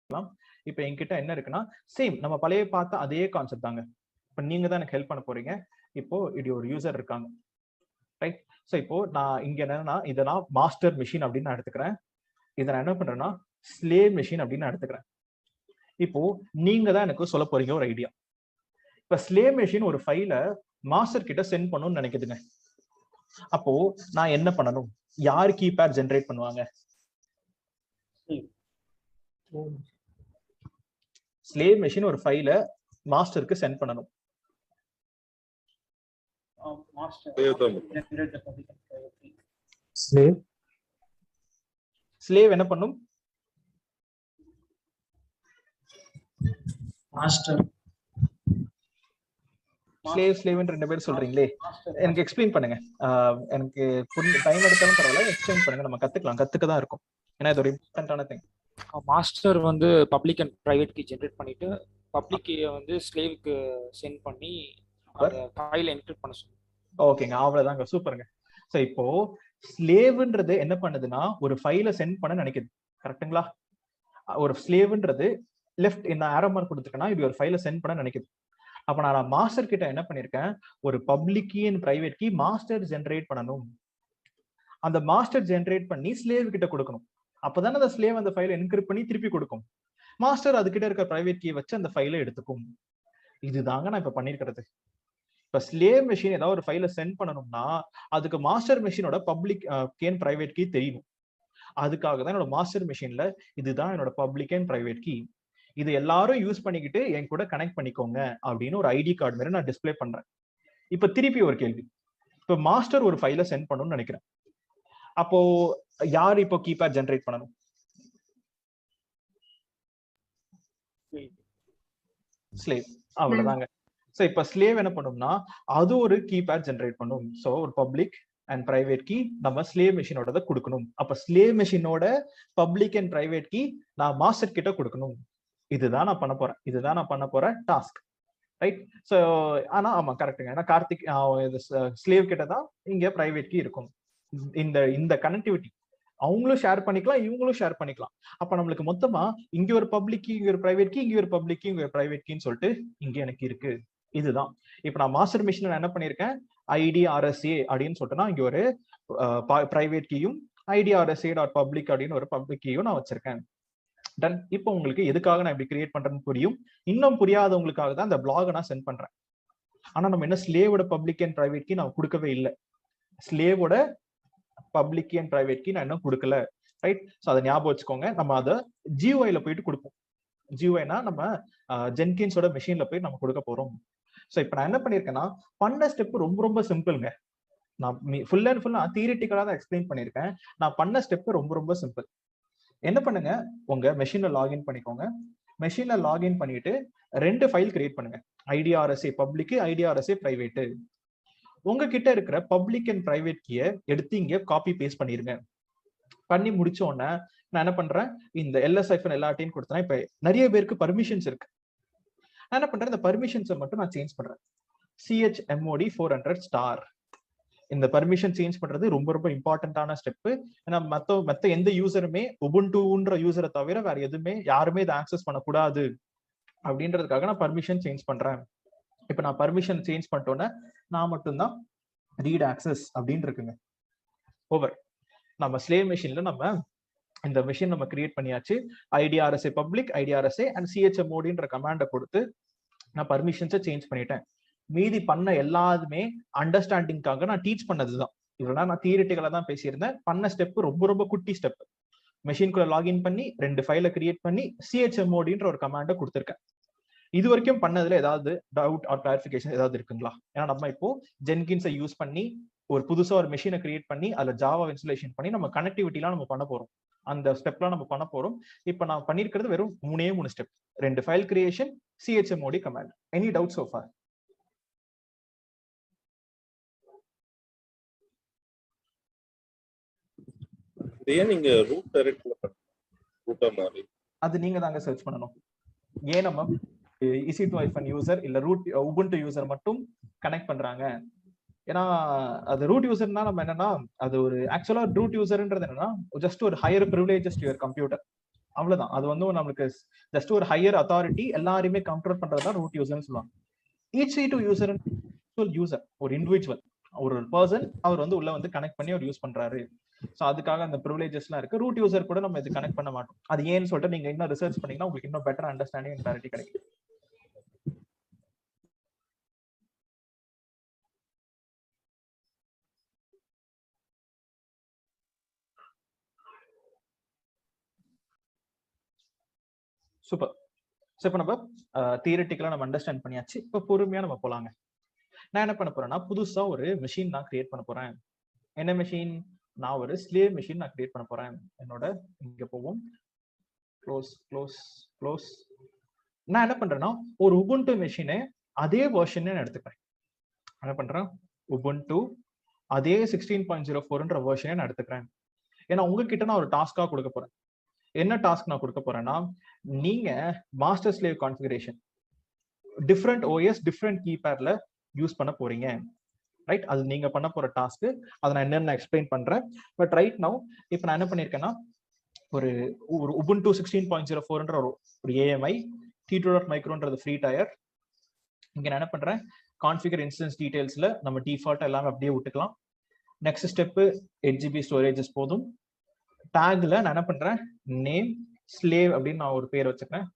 இப்போ என்கிட்ட என்ன இருக்குன்னா சேம் நம்ம பழைய பார்த்த அதே கான்செப்ட் தாங்க. இப்போ நீங்க தான் எனக்கு ஹெல்ப் பண்ண போறீங்க. இப்போ இது ஒரு யூசர் இருக்காங்க, ரைட்? ஸோ இப்போ நான் இங்க என்னன்னா இதை நான் மாஸ்டர் மிஷின் அப்படின்னு நான் எடுத்துக்கிறேன். இதை நான் என்ன பண்றேன்னா ஸ்லேவ் மிஷின் அப்படின்னு நான் எடுத்துக்கிறேன். இப்போ நீங்க தான் எனக்கு சொல்ல போறீங்க ஒரு ஐடியா. இப்ப ஸ்லேவ் மிஷின் ஒரு ஃபைல மாஸ்டர் கிட்ட சென்ட் பண்ணணும்னு நினைக்குதுங்க. அப்போ நான் என்ன பண்ணணும்? யார் கீபேட் ஜெனரேட் பண்ணுவாங்க? ஸ்லேவ் மெஷின் ஒரு ஃபைல மாஸ்டருக்கு சென்ட் பண்ணணும். ஸ்லேவ் என்ன பண்ணும்? மாஸ்டர். ஸ்லேவ்னு ரெண்டு பேர் சொல்றீங்களே, எனக்கு எக்ஸ்பிளைன் பண்ணுங்க. எனக்கு டைம் எடுத்தாலும் பரவாயில்ல, எக்ஸ்பிளைன் பண்ணுங்க. நம்ம கத்துக்க தான் இருக்கும். ஏன்னா இது ஒரு இம்பார்ட்டன்டான திங். மாஸ்டர் வந்து public and private key generate பண்ணிட்டு பப்ளிக் கீயை வந்து ஸ்லேவுக்கு சென்ட் பண்ணி அந்த ஃபைலை என்கிரிப்ட் பண்ண சொல்லுங்க. ஓகேங்க, அவ்வளவுதாங்க, சூப்பருங்க. ஸோ இப்போ ஸ்லேவ்ன்றது என்ன பண்ணுதுன்னா ஒரு ஃபைலை சென்ட் பண்ண நினைக்குது, கரெக்ட்டுங்களா? ஒரு ஸ்லேவ்ன்றது லெஃப்ட் இந்த ஆரோ மார்க் கொடுத்துருக்கேன்னா இது ஒரு ஃபைலை சென்ட் பண்ண நினைக்குது. அப்ப நான் மாஸ்டர் கிட்ட என்ன பண்ணிருக்கேன், ஒரு public key and private key master generate பண்ணணும். அந்த மாஸ்டர் ஜெனரேட் பண்ணி ஸ்லேவ் கிட்ட கொடுக்கணும். அப்பதானே அந்த ஸ்லேவ் அந்த ஃபைலை என்கிரிப்ட் பண்ணி திருப்பி கொடுக்கும். மாஸ்டர் அதுகிட்ட இருக்க பிரைவேட் கீ வச்சு அந்த ஃபைலை எடுத்துக்கும். இதுதாங்க நான் இப்ப பண்ணிருக்கிறது. இப்ப ஸ்லேவ் மெஷின் ஏதாவது ஒரு ஃபைலை சென்ட் பண்ணணும்னா அதுக்கு மாஸ்டர் மெஷினோட public key and private key தெரியணும். அதுக்காக தான் என்னோட மாஸ்டர் மெஷின்ல இதுதான் என்னோட பப்ளிக் அண்ட் பிரைவேட் கீ, இது எல்லாரும் யூஸ் பண்ணிக்கிட்டு என் கூட கனெக்ட் பண்ணிக்கோங்க அப்படின்னு ஒரு ஐடி கார்டு மாதிரி நான் டிஸ்பிளே பண்றேன். இப்ப திருப்பி ஒரு கேள்வி, இப்ப மாஸ்டர் ஒரு ஃபைலை சென்ட் பண்ணணும்னு நினைக்கிறேன். அப்போ யார் இப்போ கீபேட் ஜெனரேட் பண்ணணும்? ஸ்லேவ். அவ்வளவுதாங்க. சோ இப்ப ஸ்லேவ் என்ன பண்ணும்னா அது ஒரு கீபேட் ஜெனரேட் பண்ணும். சோ ஒரு பப்ளிக் அண்ட் பிரைவேட் கீ நம்ம ஸ்லேவ் மெஷினோட கொடுக்கணும். அப்ப ஸ்லேவ் மெஷினோட பப்ளிக் அண்ட் பிரைவேட் கீ நான் மாஸ்டர் கிட்ட கொடுக்கணும். இதுதான் நான் பண்ண போறேன் டாஸ்க், ரைட்? சோ ஆனா ஆமா கரெக்ட்டுங்க. ஏன்னா கார்த்திக் ஸ்லேவ் கிட்ட தான் இங்க பிரைவேட் கீ இருக்கும். இந்த கனெக்டிவிட்டி அவங்களும் ஷேர் பண்ணிக்கலாம், இவங்களும் ஷேர் பண்ணிக்கலாம். அப்ப நம்மளுக்கு மொத்தமா இங்க ஒரு பப்ளிக் கீ, இங்க ஒரு பிரைவேட் கீ, இங்க ஒரு பப்ளிக் கீ, இங்க ஒரு பிரைவேட் கீன்னு சொல்லிட்டு இங்க எனக்கு இருக்கு. இதுதான் இப்ப நான் மாஸ்டர் மிஷின் என்ன பண்ணிருக்கேன், ஐடி ஆர்எஸ்ஏ அப்படின்னு சொல்லிட்டுனா இங்க ஒரு பிரைவேட் கீயும் ஐடி ஆர்எஸ்ஏ டாட் பப்ளிக் அப்படின்னு ஒரு பப்ளிக் கீயும் நான் வச்சிருக்கேன். டன். இப்போ உங்களுக்கு எதுக்காக நான் இப்படி கிரியேட் பண்றேன்னு புரியும். இன்னும் புரியாதவங்களுக்காக தான் இந்த பிளாக நான் சென்ட் பண்றேன். ஆனா நம்ம என்ன ஸ்லேவோட பப்ளிக் அண்ட் பிரைவேட் கீ நான் கொடுக்கவே இல்லை. ஸ்லேவோட பப்ளிக் அண்ட் பிரைவேட் கீ நான் இன்னும் கொடுக்கல, ரைட்? ஸோ அதை ஞாபகம் வச்சுக்கோங்க. நம்ம அதை ஜியூஐல போயிட்டு கொடுப்போம். ஜியூஐனா நம்ம ஜென்கின்ஸோட மெஷின்ல போய் நம்ம கொடுக்க போறோம். ஸோ இப்போ நான் என்ன பண்ணிருக்கேன்னா பண்ண ஸ்டெப் ரொம்ப ரொம்ப சிம்பிள்ங்க. நான் ஃபுல் அண்ட் ஃபுல்லா தியரிட்டிக்கலா தான் எக்ஸ்பிளைன் பண்ணிருக்கேன். நான் பண்ண ஸ்டெப் ரொம்ப ரொம்ப சிம்பிள். என்ன பண்ணுங்க, உங்க மெஷின்ல லாகின் பண்ணிக்கோங்க. மெஷின்ல லாகின் பண்ணிட்டு 2 ஃபைல் கிரியேட் பண்ணுங்க, ஐடிஆர்எஸ்ஏ பப்ளிக், ஐடிஆர்எஸ்ஏ பிரைவேட். உங்ககிட்ட இருக்கிற பப்ளிக் அண்ட் பிரைவேட் கீயை எடுத்து இங்க காப்பி பேஸ்ட் பண்ணிருங்க. பண்ணி முடிச்ச உடனே நான் என்ன பண்றேன், இந்த LS- எல்லாத்தையும் கொடுத்தேன். இப்ப நிறைய பேருக்கு பர்மிஷன்ஸ் இருக்கு. நான் என்ன பண்றேன், இந்த பர்மிஷன்ஸை மட்டும் நான் சேஞ்ச் பண்றேன். chmod 400*. இந்த பர்மிஷன் சேஞ்ச் பண்றது ரொம்ப ரொம்ப இம்பார்ட்டன்டான ஸ்டெப். ஏன்னா மத்த எந்த யூசருமே உபுண்டுன்ற யூசரை தவிர வேற எதுவுமே யாருமே இதை ஆக்சஸ் பண்ணக்கூடாது அப்படின்றதுக்காக நான் பர்மிஷன் சேஞ்ச் பண்றேன். இப்ப நான் பர்மிஷன் சேஞ்ச் பண்ணிட்டோன்னே நான் மட்டும்தான் ரீட் ஆக்சஸ் அப்படின்னு இருக்குங்க. ஓவர். நம்ம ஸ்லேவ் மெஷின்ல நம்ம இந்த மெஷின் நம்ம கிரியேட் பண்ணியாச்சு. ஐடிஆர்எஸ்ஏ பப்ளிக், ஐடிஆர்எஸ்ஏ அண்ட் chmodன்ற கமாண்டை கொடுத்து நான் பர்மிஷன்ஸை சேஞ்ச் பண்ணிட்டேன். மீதி பண்ண எல்லாத்துமே அண்டர்ஸ்டாண்டிங்காக நான் டீச் பண்ணதுதான். இதெல்லாம் நான் தியரிட்டிக்கலா தான் பேசியிருந்தேன். பண்ண ஸ்டெப் ரொம்ப ரொம்ப குட்டி ஸ்டெப். மெஷின்குள்ள லாகின் பண்ணி 2 ஃபைலை கிரியேட் பண்ணி chmodன்ற ஒரு கமாண்டை கொடுத்துருக்கேன். இது வரைக்கும் பண்ணதுல ஏதாவது டவுட் ஆர் கிளாரிஃபிகேஷன் ஏதாவது இருக்குங்களா? ஏன்னா நம்ம இப்போ ஜென்கின்ஸை யூஸ் பண்ணி ஒரு புதுசா ஒரு மெஷினை கிரியேட் பண்ணி அதுல ஜாவா இன்ஸ்டலேஷன் பண்ணி நம்ம கனெக்டிவிட்டிலாம் நம்ம பண்ண போறோம். அந்த ஸ்டெப்லாம் நம்ம பண்ண போறோம். இப்போ நான் பண்ணிருக்கிறது வெறும் 3 step. 2 file creation, chmod command. Any doubt so for? நீங்க ரூட் டைரக்ட்ல ரூட்டா மாதிரி அது நீங்க தாங்க சர்ச் பண்ணணும். ஏன் நம்ம EC2 யூசர் இல்ல ரூட் உபுண்டு யூசர் மட்டும் கனெக்ட் பண்றாங்க? ஏன்னா அது ரூட் யூசர்னா நம்ம என்னன்னா அது ஒரு ஆக்சுவலா ரூட் யூசர்ன்றது என்னன்னா ஜஸ்ட் ஒரு higher privileges to your computer. அவ்வளவுதான். அது வந்து நம்மளுக்கு ஜஸ்ட் ஒரு ஹையர் அத்தாரிட்டி எல்லாரையுமே கண்ட்ரோல் பண்றதுதான் ரூட் யூசர்னு சொல்லுவாங்க. EC2 யூசர் யூசர் ஒரு இண்டிவிஜுவல், ஒரு பர்சன், அவர் வந்து உள்ள வந்து கனெக்ட் பண்ணி அவர் யூஸ் பண்றாரு. சோ அதுக்காக அந்த ப்ரிவிலேஜஸ்லாம் இருக்கு. ரூட் யூசர் கூட நம்ம இது கனெக்ட் பண்ண மாட்டோம். அது ஏன்னு சொல்லிட்டு நீங்க இன்னும் ரிசர்ச் பண்ணீங்கன்னா உங்களுக்கு இன்னும் பெட்டர் அண்டர்ஸ்டாண்டிங் அண்ட் கிளாரிட்டி கிடைக்கும். சூப்பர். ஸோ இப்போ நம்ம தியரிட்டிக்கலா நம்ம அண்டர்ஸ்டாண்ட் பண்ணியாச்சு. இப்போ பொறுமையா நம்ம போலாங்க. நான் என்ன பண்ண போறேன்னா புதுசா ஒரு மெஷின் நான் கிரியேட் பண்ண போறேன். என்ன மெஷின்? நான் ஒரு ஸ்லேவ் மெஷின் நான் கிரியேட் பண்ண போறேன். என்னோட இங்க போவோம், க்ளோஸ் க்ளோஸ் க்ளோஸ். நான் என்ன பண்றேன்னா ஒரு உபுண்டு மெஷினை அதே வெர்ஷன் நான் எடுத்துக்கிறேன். என்ன பண்றேன்? உபுண்டு அதே 16.04ன்ற வெர்ஷனை நான் எடுத்துக்கிறேன். ஏன்னா உங்ககிட்ட நான் ஒரு டாஸ்கா கொடுக்க போறேன். என்ன டாஸ்க் நான் கொடுக்க போறேன்னா, நீங்க master slave configuration different OS different கீபேட்ல யூஸ் பண்ண போறீங்க. ரைட்? அது நீங்க பண்ண போற டாஸ்க். அதை நான் என்னன்னு எக்ஸ்பிளைன் பண்றேன். பட் ரைட் நவ் இப்போ நான் என்ன பண்ணிருக்கேன்னா ஒரு உபுண்டு 16.04ன்ற ஒரு AMI T2.microன்றது ஃப்ரீ டயர். இங்க நான் என்ன பண்றேன், கான்ஃபிகர் இன்ஸ்டன்ஸ் டீடைல்ஸ்ல நம்ம டிஃபால்ட் எல்லாமே அப்படியே விட்டுக்கலாம். நெக்ஸ்ட் ஸ்டெப் 8GB ஸ்டோரேஜஸ் போதும். டேக்ல நான் என்ன பண்றேன், நேம் ஸ்லேவ் அப்படின்னு நான் ஒரு பேர் வச்சுக்கிறேன்.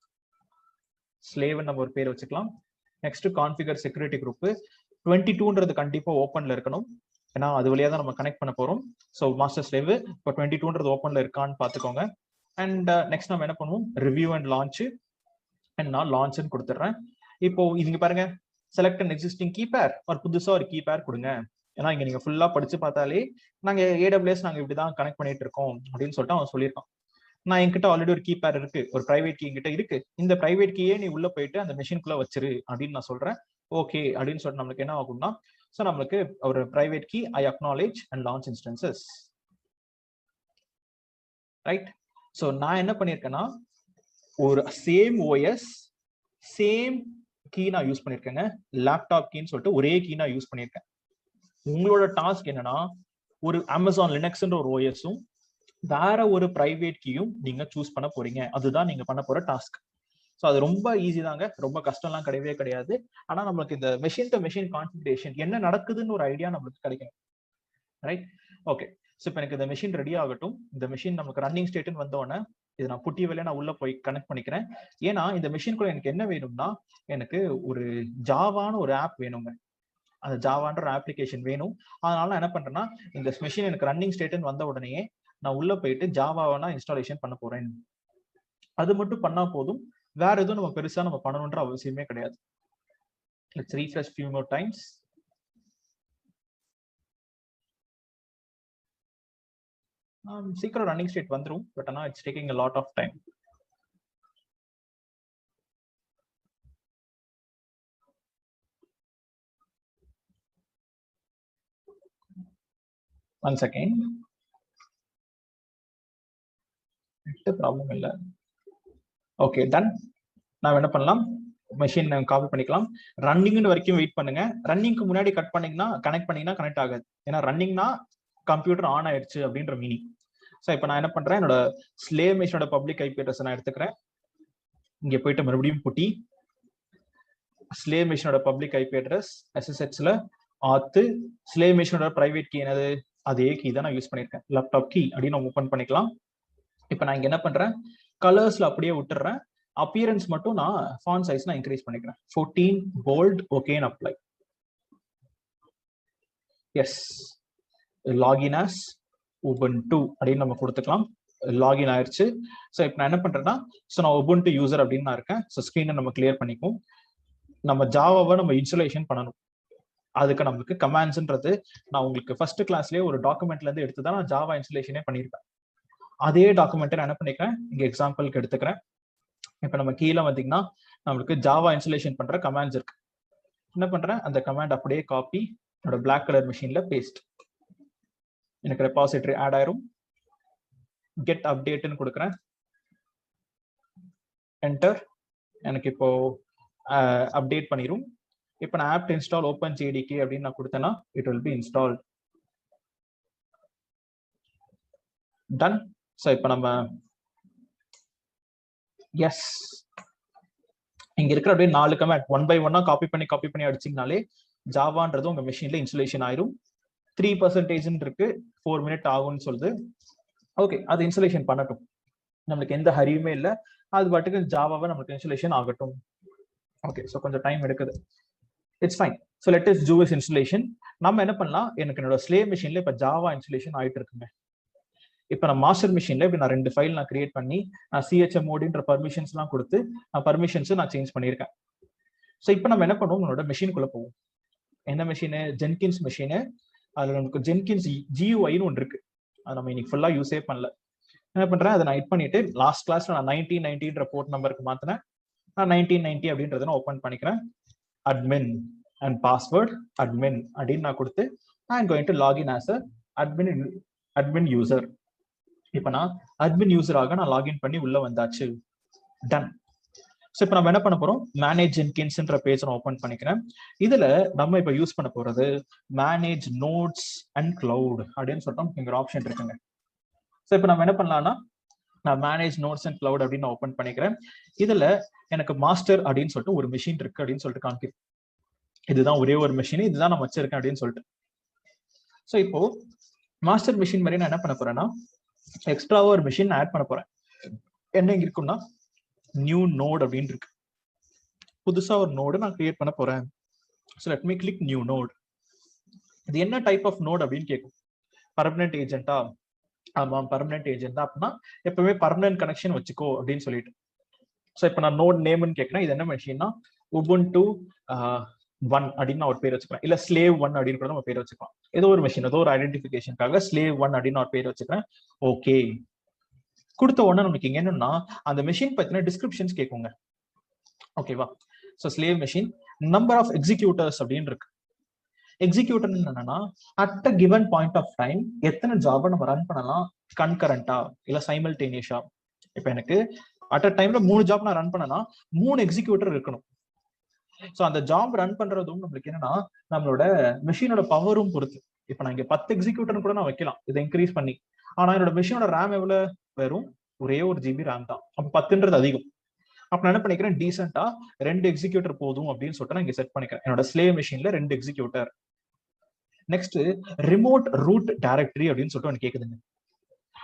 ஸ்லேவ் நம்ம ஒரு பேர் வச்சுக்கலாம். நெக்ஸ்ட் கான்ஃபிகர் செக்யூரிட்டி குரூப் 22ன்றது கண்டிப்பா ஓப்பன்ல இருக்கணும். ஏன்னா அது வழியா தான் நம்ம கனெக்ட் பண்ண போறோம். ஸோ மாஸ்டர் ஸ்லேவ் இப்போ 22ன்றது ஓப்பன்ல இருக்கான்னு பாத்துக்கோங்க. அண்ட் நெக்ஸ்ட் நம்ம என்ன பண்ணுவோம், ரிவ்யூ அண்ட் லான்ச். அண்ட் நான் லான்ச்னு கொடுத்துட்றேன். இப்போ இங்க பாருங்க, செலக்ட் அன் எக்ஸிஸ்டிங் கீபேர், ஒரு புதுசா ஒரு கீபேர் கொடுங்க. ஏன்னா இங்க நீங்க ஃபுல்லா படிச்சு பார்த்தாலே நாங்க AWS நாங்க இப்படிதான் கனெக்ட் பண்ணிட்டு இருக்கோம் அப்படின்னு சொல்லிட்டு அவன் சொல்லியிருக்கான். நான் என்கிட்ட ஆல்ரெடி ஒரு கீபேர் இருக்கு, ஒரு பிரைவேட் கீ என்கிட்ட இருக்கு. இந்த பிரைவேட் கீயே நீ உள்ள போயிட்டு அந்த மெஷின்குள்ள வச்சிரு அப்படின்னு நான் சொல்றேன். ஓகே அப்படின்னு சொல்லிட்டு நம்மளுக்கு என்ன ஆகும்னா, ஸோ நம்மளுக்கு ஒரு private key I acknowledge and launch instances. Right? So நான் என்ன பண்ணியிருக்கேன்னா ஒரு சேம் OS சேம் கீ நான் யூஸ் பண்ணியிருக்கேங்க. லேப்டாப் கீன்னு சொல்லிட்டு ஒரே கீ நான் யூஸ் பண்ணியிருக்கேன். உங்களோட டாஸ்க் என்னன்னா ஒரு அமேசான் லினக்ஸ்ன்ற ஒரு OSம் வேற ஒரு பிரைவேட் கீயும் நீங்க சூஸ் பண்ண போறீங்க. அதுதான் நீங்க பண்ண போற டாஸ்க். ஸோ அது ரொம்ப ஈஸி தாங்க, ரொம்ப கஷ்டம்லாம் கிடையவே கிடையாது. ஆனா நம்மளுக்கு இந்த மெஷின் டு மெஷின் கான்ஃபிகரேஷன் என்ன நடக்குதுன்னு ஒரு ஐடியா நம்மளுக்கு கிடைக்கும். ரைட்? ஓகே. ஸோ இப்போ எனக்கு இந்த மெஷின் ரெடி ஆகட்டும். இந்த மெஷின் நமக்கு ரன்னிங் ஸ்டேட்னு வந்தோடனே இது நான் புட்டி வேலையை நான் உள்ள போய் கனெக்ட் பண்ணிக்கிறேன். ஏன்னா இந்த மெஷின்குள்ள எனக்கு என்ன வேணும்னா, எனக்கு ஒரு ஜாவான ஒரு ஆப் வேணுங்க. அந்த ஜாவான்ற அப்ளிகேஷன் வேணும். அதனால நான் என்ன பண்றேன்னா, இந்த மெஷின் எனக்கு ரன்னிங் ஸ்டேட்னு வந்த உடனே நான் உள்ள போயிட்டு ஜாவாவை நான் இன்ஸ்டாலேஷன் பண்ண போறேன். அது மட்டும் பண்ணா போதும், வேற எதுவும் நம்ம பெருசா நம்ம பண்ணணும்ன்ற அவசியமே கிடையாது. Let's refresh few more times. சீக்கிரம் ரன்னிங் ஸ்டேட் வந்துரும். பட் ஆனா it's taking a lot of time. One second. Problem இல்லை. Okay done. நான் என்ன பண்ணலாம், மெஷின் காப்பி பண்ணிக்கலாம். ரன்னிங்னு வரைக்கும் வெயிட் பண்ணுங்க. ரன்னிங்க்கு முன்னாடி கட் பண்ணீங்கன்னா கனெக்ட் பண்ணீங்கன்னா கனெக்ட் ஆகாது. ஏன்னா ரன்னிங்னா கம்ப்யூட்டர் ஆன் ஆயிடுச்சு அப்படின்ற மீனிங். ஸோ இப்போ நான் என்ன பண்றேன், என்னோட ஸ்லேவ் மெஷினோட பப்ளிக் ஐபி அட்ரஸ் நான் எடுத்துக்கிறேன். இங்க போயிட்டு மறுபடியும் புட்டி ஸ்லேவ் மெஷினோட பப்ளிக் ஐபி அட்ரஸ் SSHல ஆத்து ஸ்லேவ் மெஷினோட பிரைவேட் கீ என்னது, அதே கீ தான் நான் யூஸ் பண்ணியிருக்கேன், லேப்டாப் கீ அப்படின்னு நம்ம ஓப்பன் பண்ணிக்கலாம். இப்போ நான் இங்க என்ன பண்றேன், கலர்ஸ்ல அப்படியே விட்டுறேன். அப்பியரன்ஸ் மட்டும் நான் ஃபாண்ட் சைஸ் நான் இன்க்ரீஸ் பண்ணிக்கிறேன் 14 bold. Okay apply. Yes, login as Ubuntu அப்படின்னு நம்ம கொடுத்துக்கலாம். லாகின் ஆயிடுச்சு. ஸோ இப்போ நான் என்ன பண்றேன்னா, ஸோ நான் Ubuntu யூசர் அப்படின்னு நான் இருக்கேன். ஸோ ஸ்கிரீனை நம்ம கிளியர் பண்ணிக்கும். நம்ம ஜாவாவை நம்ம இன்ஸ்டாலேஷன் பண்ணணும். அதுக்கு நமக்கு கமாண்ட்ஸ்ன்றது நான் உங்களுக்கு ஃபர்ஸ்ட் கிளாஸ்லேயே ஒரு டாக்குமெண்ட்ல இருந்து எடுத்து தான் நான் ஜாவா இன்ஸ்டாலேஷனே பண்ணியிருப்பேன். அதே டாக்குமெண்ட்டை நான் என்ன பண்ணிக்கிறேன், இங்க எக்ஸாம்பிளுக்கு எடுத்துக்கிறேன். இப்போ நம்ம கீழே வந்தீங்கன்னா நம்மளுக்கு ஜாவா இன்ஸ்டாலேஷன் பண்ற கமாண்ட்ஸ் இருக்கு. என்ன பண்றேன், அந்த கமாண்ட் அப்படியே காப்பி என்னோட பிளாக் கலர் மிஷின்ல பேஸ்ட். எனக்கு ரெபாசிட்டரி ஆட் ஆயிரும். கெட் அப்டேட்னு கொடுக்குறேன். என்டர். எனக்கு இப்போ அப்டேட் பண்ணிரும். இப்போ நான் ஆப்ட் இன்ஸ்டால் ஓப்பன் JDK அப்படின்னு நான் கொடுத்தேன்னா it will be installed. Done. So இப்போ நம்ம எஸ், இங்க இருக்கிற அப்படியே 4 கமாண்ட் 1 by 1 காப்பி பண்ணி அடிச்சிங்கனாலே ஜாவான்றது உங்க மெஷின்ல இன்ஸ்டலேஷன் ஆயிரும். 3% இருக்கு, 4 minutes ஆகும்னு சொல்லுது. ஓகே, அது இன்ஸ்டலேஷன் பண்ணட்டும், நம்மளுக்கு எந்த ஹரியுமே இல்லை. அது பாட்டுக்கு ஜாவாவை நம்மளுக்கு இன்ஸ்டலேஷன் ஆகட்டும். ஓகே, ஸோ கொஞ்சம் டைம் எடுக்குது, it's fine. So let us do this installation. நம்ம என்ன பண்ணலாம், எனக்கு என்னோட ஸ்லேவ் மெஷின்ல இப்போ ஜாவா இன்ஸ்டலேஷன் ஆயிட்டு இருக்குங்க. இப்போ நான் மாஸ்டர் மிஷின்ல இப்ப நான் 2 ஃபைல் நான் கிரியேட் பண்ணி நான் chmodன்ற பர்மிஷன்ஸ்லாம் கொடுத்து பர்மிஷன்ஸ் நான் சேஞ்ச் பண்ணியிருக்கேன். ஸோ இப்போ நம்ம என்ன பண்ணுவோம், உங்களோட மெஷினுக்குள்ள போவோம். என்ன மெஷினு? Jenkins machine. அதுல நமக்கு ஜென்கின்ஸ் GUIன்னு ஒன்று இருக்கு, அது நம்ம இன்னைக்கு ஃபுல்லா யூஸே பண்ணல. என்ன பண்றேன், அதை நான் ஹிட் பண்ணிட்டு லாஸ்ட் கிளாஸ்ல நான் 1990ன்ற போர்ட் நம்பருக்கு மாத்தினேன். நான் 1990 அப்படின்றத நான் ஓப்பன் பண்ணிக்கிறேன். அட்மின் அண்ட் பாஸ்வேர்ட் அட்மின் அப்படின்னு நான் கொடுத்து I am going to login as a admin user. இப்ப நான் அட்மின் யூசராக நான் லாகின் பண்ணி உள்ள வந்தாச்சு. டன். ஸோ இப்போ நம்ம என்ன பண்ண போறோம், மேனேஜ் ஜென்கின்ஸ்ன்ற பேஜ் நான் ஓப்பன் பண்ணிக்கிறேன். இதுல நம்ம இப்ப யூஸ் பண்ண போறது மேனேஜ் நோட்ஸ் அண்ட் கிளவுட் அப்படின்னு சொல்லிட்டோம், இங்க ஒரு ஆப்ஷன் இருக்குங்க. ஸோ இப்போ நம்ம என்ன பண்ணலாம்னா, நான் மேனேஜ் நோட்ஸ் அண்ட் கிளவுட் அப்படின்னு நான் ஓப்பன் பண்ணிக்கிறேன். இதுல எனக்கு மாஸ்டர் அப்படின்னு சொல்லிட்டு ஒரு மிஷின் இருக்கு அப்படின்னு சொல்லிட்டு காமிக்கிறேன். இதுதான் ஒரே ஒரு மிஷின், இதுதான் நான் வச்சிருக்கேன் அப்படின்னு சொல்லிட்டு. ஸோ இப்போ மாஸ்டர் மிஷின் மாதிரி நான் என்ன பண்ண போறேன்னா, எக்ஸ்ட்ராவா ஒரு மிஷின் ஆட் பண்ண போறேன். என்ன இங்க இருக்குன்னா, நியூ நோட் அப்படின்னு இருக்கு, புதுசா ஒரு நோடு நான் கிரியேட் பண்ண போறேன். So let me click new node. இது என்ன டைப் ஆஃப் நோட் அப்படின்னு கேட்கும். பர்மனன்ட் ஏஜென்ட்டா? ஆமா, பர்மனன்ட் ஏஜென்ட் தான். அப்படின்னா எப்பவுமே பர்மனன்ட் கனெக்ஷன் வச்சுக்கோ அப்படின்னு சொல்லிட்டு. ஸோ இப்போ நான் நோட் நேம்னு கேட்கறேன். இது என்ன மெஷின்னா, Ubuntu 1 அப்படின்னு நான் ஒரு பேர் வச்சுக்கிறேன், இல்ல slave 1 அப்படின்னு கூட நம்ம பேர் வச்சுக்கலாம். ஏதோ ஒரு மெஷின், ஏதோ ஒரு ஐடென்டிஃபிகேஷனுக்காக slave 1 அப்படின்னு நான் பேர் வச்சுக்கிறேன். ஓகே கொடுத்த உடனே நமக்கு இங்க என்னன்னா, அந்த மெஷின் பத்தின டிஸ்கிரிப்ஷன்ஸ் கேட்குங்க. ஓகேவா? So slave machine, number of executors அப்படின்னு இருக்கு. எக்ஸிக்யூட்டர் என்னன்னா, at a given point of time எத்தனை ஜாபை நம்ம ரன் பண்ணலாம், கன்கரண்டா இல்ல சைமல்டேனியஸா. இப்ப எனக்கு அட் அ டைம்ல 3 ஜாப் நான் ரன் பண்ணனா 3 எக்ஸிக்யூட்டர் இருக்கணும். ஸோ அந்த ஜாப் ரன் பண்றதும் நம்மளுக்கு என்னன்னா, நம்மளோட மெஷினோட பவரும் பொறுத்து. இப்ப நான் இங்க 10 எக்ஸிக்யூட்டர் கூட நான் வைக்கலாம், இதை இன்க்ரீஸ் பண்ணி. ஆனா என்னோட மெஷினோட ரேம் எவ்வளவு வரும், ஒரே 1 GB ரேம் தான். அப்ப 10ன்றது அதிகம். அப்ப நான் என்ன பண்ணிக்கிறேன், டீசென்ட்டா 2 எக்ஸிக்யூட்டர் போதும் அப்படின்னு சொல்லிட்டு நான் இங்க செட் பண்ணிக்கிறேன். என்னோட ஸ்லேவ் மெஷின்ல 2 executor. Next remote root directory அப்படின்னு சொல்லிட்டு ஒன்று கேக்குதுங்க.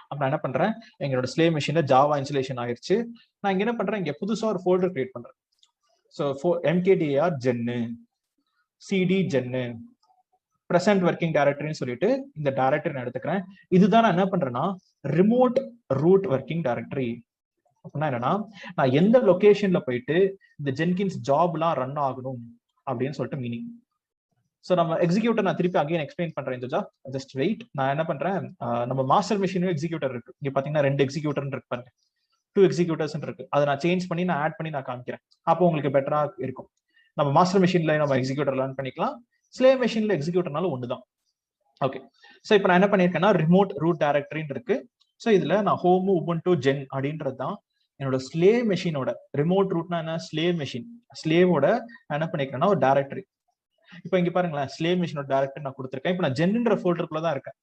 அப்ப நான் என்ன பண்றேன், எங்களோட ஸ்லேவ் மெஷின்ல ஜாவா இன்ஸ்டலேஷன் ஆயிருச்சு. நான் இங்க என்ன பண்றேன், இங்க புதுசா ஒரு ஃபோல்டர் கிரியேட் பண்றேன். ஸோ mkdir ஜென்னு, cd ஜென்னு, பிரசன்ட் ஒர்க்கிங் டைரக்டரின்னு சொல்லிட்டு இந்த டைரக்டரி நான் எடுத்துக்கிறேன். இதுதான் நான் என்ன பண்றேன்னா, ரிமோட் ரூட் ஒர்க்கிங் டைரக்டரி. அப்படின்னா என்னன்னா, நான் எந்த லொகேஷன்ல போயிட்டு இந்த ஜென்கின்ஸ் ஜாப்லாம் ரன் ஆகணும் அப்படின்னு சொல்லிட்டு மீனிங். ஸோ நம்ம எக்ஸிக்யூட்டர் நான் திருப்பி அகைன் எக்ஸ்பிளைன் பண்றேன். Just wait. நான் என்ன பண்றேன், நம்ம மாஸ்டர் மிஷினும் எக்ஸிக்யூட்டர் இருக்கு. இங்க பாத்தீங்கன்னா 2 எக்ஸிக்யூட்டர் இருக்கு பாருங்க, 2 எக்ஸிக்யூட்டர்ஸ் இருக்கு. அதை நான் சேஞ்ச் பண்ணி நான் ஆட் பண்ணி நான் காமிக்கிறேன். அப்போ உங்களுக்கு பெட்டரா இருக்கும். நம்ம மாஸ்டர் மிஷின்ல நம்ம எக்ஸிக்யூட்டர் லேர்ன் பண்ணிக்கலாம், ஸ்லேவ் மெஷின்ல எக்ஸிக்யூட்டர்னால ஒண்ணுதான். ஓகே, ஸோ இப்போ நான் என்ன பண்ணிருக்கேன்னா, ரிமோட் ரூட் டைரக்டரின்னு இருக்கு. ஸோ இதுல நான் ஹோம் Ubuntu ஜென் அப்படின்றது தான் என்னோட ஸ்லேவ் மெஷினோட. ரிமோட் ரூட்னா என்ன, ஸ்லேவ் மெஷின், ஸ்லேவோட என்ன பண்ணிக்கிறேன்னா ஒரு டைரக்டரி. இப்போ இங்க பாருங்களேன், ஸ்லேவ் மெஷினோட டைரக்டரி நான் கொடுத்துருக்கேன். இப்போ நான் ஜென்ன்ற ஃபோல்டருக்குள்ள தான் இருக்கேன்.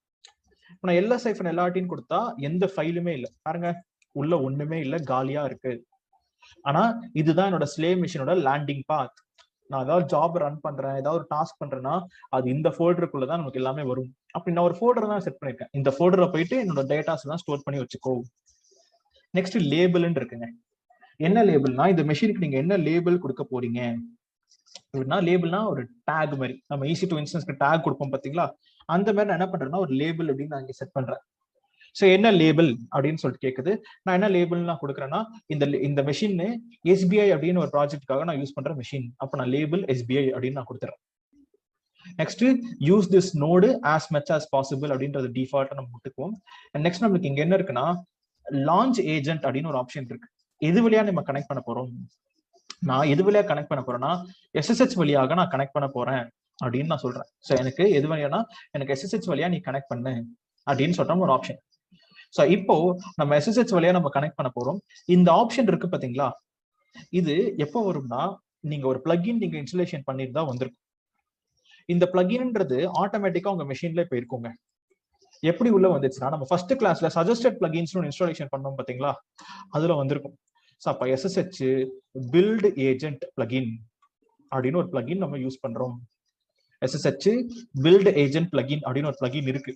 இப்போ நான் LS- எல்லாத்தையும் கொடுத்தா எந்த ஃபைலுமே இல்லை பாருங்க, உள்ள ஒண்ணுமே இல்லை, காலியா இருக்கு. ஆனா இதுதான் என்னோட ஸ்லேவ் மெஷினோட லேண்டிங் பாத். நான் ஏதாவது ஜாப் ரன் பண்றேன், ஏதாவது ஒரு டாஸ்க் பண்றேன்னா அது இந்த ஃபோல்டருக்குள்ளதான் நமக்கு எல்லாமே வரும். அப்படி நான் ஒரு ஃபோல்டர் தான் செட் பண்ணிருக்கேன். இந்த ஃபோல்டரை போயிட்டு என்னோட டேட்டாஸ் எல்லாம் ஸ்டோர் பண்ணி வச்சுக்கோ. நெக்ஸ்ட் லேபிள்னு இருக்குங்க. என்ன லேபிள்னா, இந்த மெஷினுக்கு நீங்க என்ன லேபிள் கொடுக்க போறீங்க அப்படின்னா, லேபிள்னா ஒரு டேக் மாதிரி. நம்ம ஈஸி டு இன்ஸ்டன்ஸ்க்கு டேக் கொடுப்போம் பாத்தீங்களா, அந்த மாதிரி நான் என்ன பண்றேன்னா ஒரு லேபிள் அப்படின்னு நான் இங்க செட் பண்றேன். ஸோ என்ன லேபிள் அப்படின்னு சொல்லிட்டு கேக்குது. நான் என்ன லேபிள் நான் கொடுக்குறேன்னா, இந்த மெஷின் SBI அப்படின்னு ஒரு ப்ராஜெக்டுக்காக நான் யூஸ் பண்ற மெஷின். அப்ப நான் லேபிள் SBI அப்படின்னு நான் கொடுத்துறேன். Next use this node as much as possible அப்படின்றது டிஃபால்ட்டா நம்ம விட்டுக்குவோம். நெக்ஸ்ட் நம்மளுக்கு இங்க என்ன இருக்குன்னா, லான்ச் ஏஜென்ட் அப்படின்னு ஒரு ஆப்ஷன் இருக்கு. எது வழியா நம்ம கனெக்ட் பண்ண போறோம், நான் எது வழியா கனெக்ட் பண்ண போறேன்னா SSH வழியாக நான் கனெக்ட் பண்ண போறேன் அப்படின்னு நான் சொல்றேன். ஸோ எனக்கு எது வழியானா, எனக்கு SSH வழியா நீ கனெக்ட் பண்ணு அப்படின்னு சொல்ற ஒரு ஆப்ஷன். ஸோ இப்போ நம்ம SSH வழியா நம்ம கனெக்ட் பண்ண போறோம். இந்த ஆப்ஷன் இருக்கு பாத்தீங்களா, இது எப்போ வரும்னா, நீங்க ஒரு பிளக்இன் நீங்க இன்ஸ்டலேஷன் பண்ணிட்டு தான் வந்திருக்கும். இந்த பிளக்இன்ன்றது ஆட்டோமேட்டிக்கா உங்க மெஷின்ல இப்ப இருக்குங்க. எப்படி உள்ள வந்துச்சுன்னா, நம்ம ஃபர்ஸ்ட் கிளாஸ்ல சஜஸ்டட் பிளக்இன்ஸ் இன்ஸ்டாலேஷன் பண்ணோம் பாத்தீங்களா, அதுல வந்திருக்கும். ஸோ அப்ப SSH பில்ட் ஏஜென்ட் பிளகின் அப்படின்னு ஒரு பிளகின் நம்ம யூஸ் பண்றோம். SSH பில்ட் ஏஜென்ட் பிளகின் அப்படின்னு ஒரு பிளகின் இருக்கு.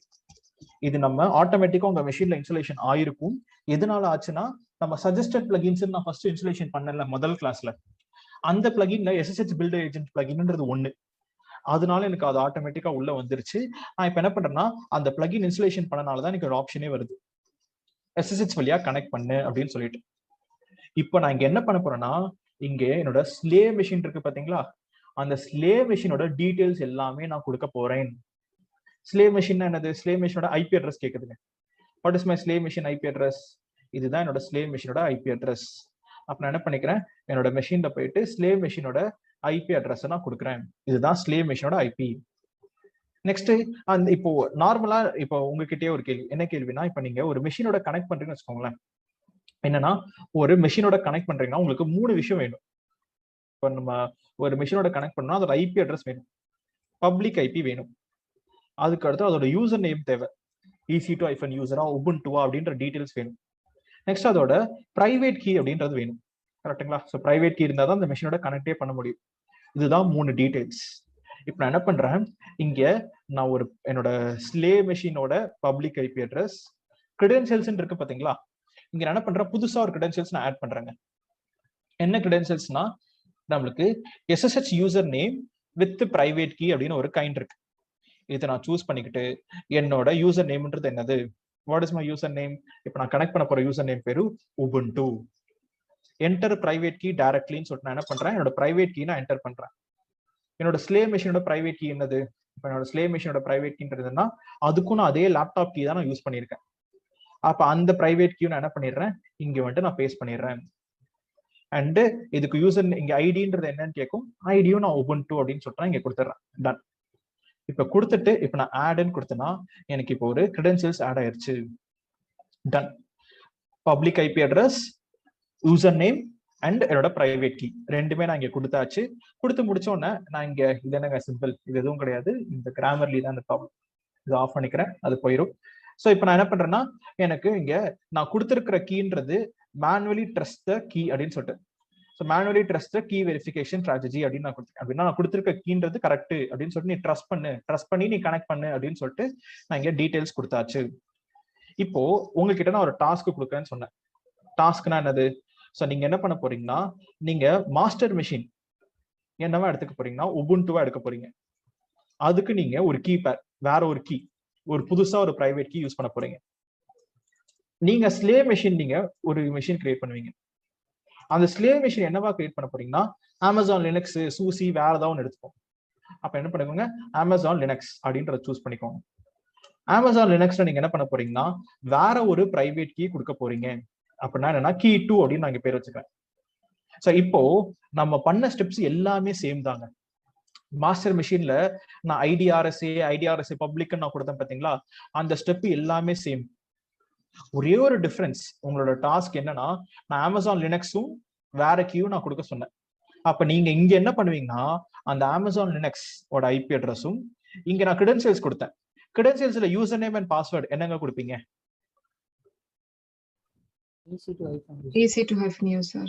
இது நம்ம ஆட்டோமேட்டிக்கா உங்க மெஷின்ல இன்ஸ்டாலேஷன் ஆயிருக்கும். எதனால ஆச்சுன்னா நம்ம சஜஸ்டட் பிளகின்ஸ் நான் ஃபர்ஸ்ட் இன்ஸ்டாலேஷன் பண்ணல முதல் கிளாஸ்ல, அந்த பிளகின்ல SSH பில்ட் ஏஜென்ட் பிளகின்ன்றது ஒண்ணு, அதனால எனக்கு அது ஆட்டோமேட்டிக்கா உள்ள வந்துருச்சு. நான் இப்ப என்ன பண்றேன்னா அந்த பிளகின் இன்ஸ்டாலேஷன் பண்ணனாலதான் எனக்கு ஒரு ஆப்ஷனே வருது, SSH வழியா கனெக்ட் பண்ணு அப்படின்னு சொல்லிட்டு. இப்போ நான் இங்க என்ன பண்ண போறேன்னா இங்க என்னோட ஸ்லேவ் மெஷின் இருக்கு பாத்தீங்களா, அந்த ஸ்லேவ் மெஷினோட டீடைல்ஸ் எல்லாமே நான் கொடுக்க போறேன். ஸ்லேவ் மெஷின் என்னது? ஸ்லேவ் மெஷினோட ஐபி அட்ரஸ் கேக்குதுங்க. What is my slave machine IP address? இதுதான் என்னோட ஸ்லேவ் மெஷினோட ஐபி அட்ரஸ். அப்ப நான் என்ன பண்ணிக்கிறேன், என்னோட மெஷின்ல போயிட்டு ஸ்லேவ் மெஷினோட ஐபி அட்ரஸ் நான் கொடுக்குறேன். இதுதான் ஸ்லேவ் மெஷினோட ஐபி. நெக்ஸ்ட் அந்த இப்போ நார்மலா இப்போ உங்ககிட்டயே ஒரு கேள்வி, என்ன கேள்வினா, இப்ப நீங்க ஒரு மெஷினோட கனெக்ட் பண்றீங்கன்னு வச்சுக்கோங்களேன். என்னன்னா ஒரு மெஷினோட கனெக்ட் பண்றீங்கன்னா உங்களுக்கு 3 விஷயம் வேணும். இப்போ நம்ம ஒரு மெஷினோட கனெக்ட் பண்ணா அதோட ஐபி அட்ரஸ் வேணும், பப்ளிக் ஐபி வேணும், அதுக்கு அடுத்து அதோட யூசர் நேம் தேவை, EC2-user உபுண்டு அப்படின்ற டீடைல்ஸ் வேணும். நெக்ஸ்ட் அதோட பிரைவேட் கீ அப்படின்றது வேணும். கரெக்டுங்களா? ஸோ பிரைவேட் கீ இருந்தால் தான் அந்த மெஷினோட கனெக்டே பண்ண முடியும். இதுதான் 3 டீடைல்ஸ். இப்போ நான் என்ன பண்றேன், இங்க நான் ஒரு என்னோட ஸ்லேவ் மெஷினோட பப்ளிக் ஐபி அட்ரஸ் கிரெடென்ஷியல்ஸ் இருக்கு பாத்தீங்களா, இங்க நான் என்ன பண்றேன், புதுசா ஒரு கிரெடென்ஷியல்ஸ் நான் ஆட் பண்றேங்க. என்ன கிரெடென்ஷியல்ஸ்னா நம்மளுக்கு SSH user name with private key அப்படின்னு ஒரு கைண்ட் இருக்கு. இதை நான் சூஸ் பண்ணிக்கிட்டு என்னோட யூசர் நேம்ன்றது என்னது, what is my user name, இப்போ நான் கனெக்ட் பண்ண போற யூசர் நேம் பேரு உபுண்டு. என்டர் பிரைவேட் கீ டைரக்ட்லின்னு சொல்லிட்டு நான் என்ன பண்றேன், என்னோட பிரைவேட் கீ நான் என்டர் பண்றேன். என்னோட ஸ்லேவ் மெஷினோட பிரைவேட் கீ என்னது, இப்போ என்னோட ஸ்லேவ் மெஷினோட பிரைவேட் கீன்றதுன்னா அதுக்கும் நான் அதே லேப்டாப் கீ தான் நான் யூஸ் பண்ணியிருக்கேன். அப்ப அந்த பிரைவேட் கீ நான் என்ன பண்ணிடுறேன், இங்க வந்துட்டு நான் பேஸ்ட் பண்ணிடுறேன். அண்ட் இதுக்கு யூசர் இங்க ஐடின்றது என்னன்னு கேட்கும், ஐடியும் நான் உபுண்டு அப்படின்னு சொல்லிட்டு இங்க கொடுத்துட்றேன். டன். இப்ப கொடுத்துட்டு இப்ப நான் ஆட்னு கொடுத்தேன்னா எனக்கு இப்போ ஒரு கிரெடென்ஷியல்ஸ் ஆட் ஆயிருச்சு. Done. Public IP address, user name and என்னோட பிரைவேட் கீ ரெண்டுமே நான் இங்க கொடுத்தாச்சு. கொடுத்து முடிச்ச உடனே நான் இங்க இது என்னங்க சிம்பிள், இது எதுவும் கிடையாது, இந்த கிராமர்லி தான் இந்த ப்ராப்ளம். இது ஆஃப் பண்ணிக்கிறேன், அது போயிடும். ஸோ இப்போ நான் என்ன பண்றேன்னா எனக்கு இங்க நான் கொடுத்துருக்கிற கீன்றது மேனுவலி ட்ரஸ்ட் த கீ அப்படின்னு சொல்லிட்டு, so manually trust the key verification strategy அப்படின்னு நான் கொடுத்தேன். அப்படின்னா நான் கொடுத்துருக்க கீன்றது கரெக்ட் அப்படின்னு சொல்லிட்டு நீ ட்ரஸ்ட் பண்ணி நீ கனெக்ட் பண்ணு அப்படின்னு சொல்லிட்டு நான் இங்க டீடைல்ஸ் கொடுத்தாச்சு. இப்போ உங்ககிட்ட நான் ஒரு டாஸ்க் கொடுக்குறேன்னு சொன்னேன். டாஸ்க்னா என்னது, ஸோ நீங்க என்ன பண்ண போறீங்கன்னா நீங்க மாஸ்டர் மெஷின் என்னவா எடுத்துக்க போறீங்கன்னா உபுண்டுவா எடுக்க போறீங்க. அதுக்கு நீங்க ஒரு கீ பேர், வேற ஒரு கீ, ஒரு புதுசா ஒரு பிரைவேட் கீ யூஸ் பண்ண போறீங்க. நீங்க ஸ்லேவ் மெஷின் நீங்க ஒரு மெஷின் கிரியேட் பண்ணுவீங்க. அந்த ஸ்லேவ் மெஷின் என்னவா கிரியேட் பண்ண போறீங்கன்னா அமேசான் லினக்ஸ், சூசி வேற ஏதாவது ஒன்று எடுத்துக்கோங்க. அப்ப என்ன பண்ணுங்க, அமேசான் லினக்ஸ் அப்படின்றத சூஸ் பண்ணிக்கோங்க. அமேசான் லினக்ஸ்ல நீங்க என்ன பண்ண போறீங்கன்னா வேற ஒரு பிரைவேட் கீ கொடுக்க போறீங்க. அப்படின்னா என்னன்னா key 2 அப்படின்னு நான் இங்க பேர் வச்சுக்கிறேன். ஸோ இப்போ நம்ம பண்ண ஸ்டெப்ஸ் எல்லாமே சேம் தாங்க. மாஸ்டர் மெஷின்ல நான் ஐடிஆர்எஸ்ஏ பப்ளிக் நான் கொடுத்தேன் பாத்தீங்களா, அந்த ஸ்டெப் எல்லாமே சேம். ஒரே ஒரு டிஃபரன்ஸ், உங்களோட டாஸ்க் என்னன்னா நான் அமேசான் லினக்ஸும் வேற கீயும் நான் கொடுக்க சொன்னேன். அப்ப நீங்க இங்க என்ன பண்ணுவீங்கன்னா அந்த அமேசான் லினக்ஸ் ஓட ஐபி அட்ரஸும் இங்க நான் கிரெடென்ஷியல்ஸ் கொடுத்தேன். கிரெடென்ஷியல்ஸ்ல யூசர் நேம் அண்ட் பாஸ்வேர்ட் என்னங்க கொடுப்பீங்க? EC2-user.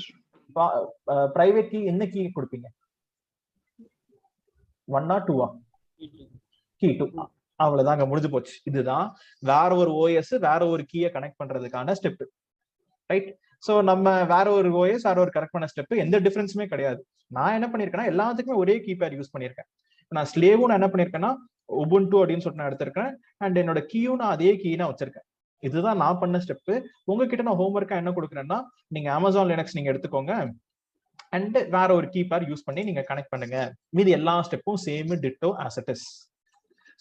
பிரைவேட் கீ என்ன கீ கொடுப்பீங்க? 1 or 2? கீ 2. அவ்வளவுதாங்க, முடிஞ்சு போச்சு. இதுதான் வேற ஒரு ஓஎஸ் வேற ஒரு கீயை கனெக்ட் பண்றதுக்கான ஸ்டெப். ரைட்? சோ நம்ம வேற ஒரு ஓஎஸ் வேற ஒரு கனெக்ட் பண்ண ஸ்டெப், எந்த டிஃபரன்ஸுமே கிடையாது. நான் என்ன பண்ணிருக்கேன்னா எல்லாத்துக்குமே ஒரே கீபேட் யூஸ் பண்ணிருக்கேன். நான் ஸ்லேவும் நான் என்ன பண்ணிருக்கேன்னா உபுண்டு அப்படின்னு சொல்லிட்டு நான் எடுத்திருக்கேன். அண்ட் என்னோட கீயும் நான் அதே கீ நான் வச்சிருக்கேன். இதுதான் நான் பண்ண ஸ்டெப். உங்ககிட்ட நான் ஹோம்ஒர்க்கா என்ன கொடுக்குறேன்னா நீங்க அமேசான் லினக்ஸ் நீங்க எடுத்துக்கோங்க அண்ட் வேற ஒரு கீபேட் யூஸ் பண்ணி நீங்க கனெக்ட் பண்ணுங்க. மீதி எல்லா ஸ்டெப்பும் same ditto as it is.